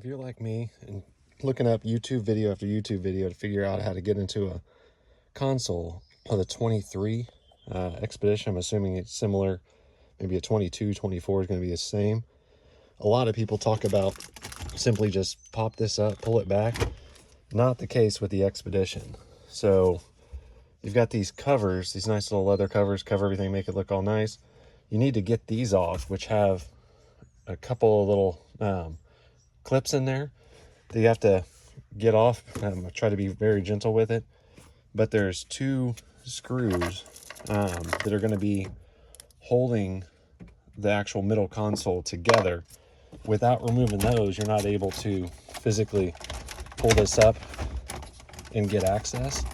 If you're like me and looking up YouTube video after YouTube video to figure out how to get into a console of the 23 Expedition, I'm assuming it's similar. Maybe a 22, 24 is going to be the same. A lot of people talk about simply just pop this up, pull it back. Not the case with the Expedition. So you've got these covers, these nice little leather covers, cover everything, make it look all nice. You need to get these off, which have a couple of little clips in there that you have to get off. Try to be very gentle with it. But there's two screws that are going to be holding the actual middle console together. Without removing those, you're not able to physically pull this up and get access.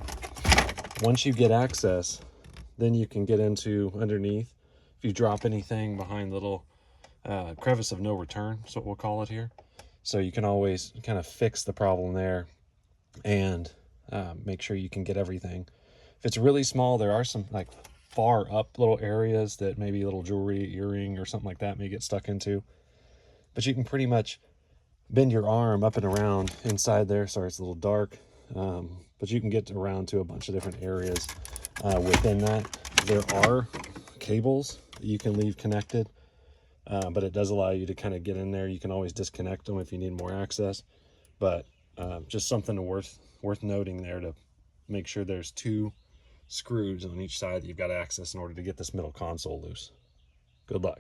Once you get access, then you can get into underneath. If you drop anything behind the little crevice of no return, is what we'll call it here. So you can always kind of fix the problem there and make sure you can get everything. If it's really small, there are some like far up little areas that maybe a little jewelry, earring or something like that may get stuck into. But you can pretty much bend your arm up and around inside there. Sorry, it's a little dark. But you can get around to a bunch of different areas within that. There are cables that you can leave connected, but it does allow you to kind of get in there. You can always disconnect them if you need more access. But just something worth noting there, to make sure there's two screws on each side that you've got access in order to get this middle console loose. Good luck.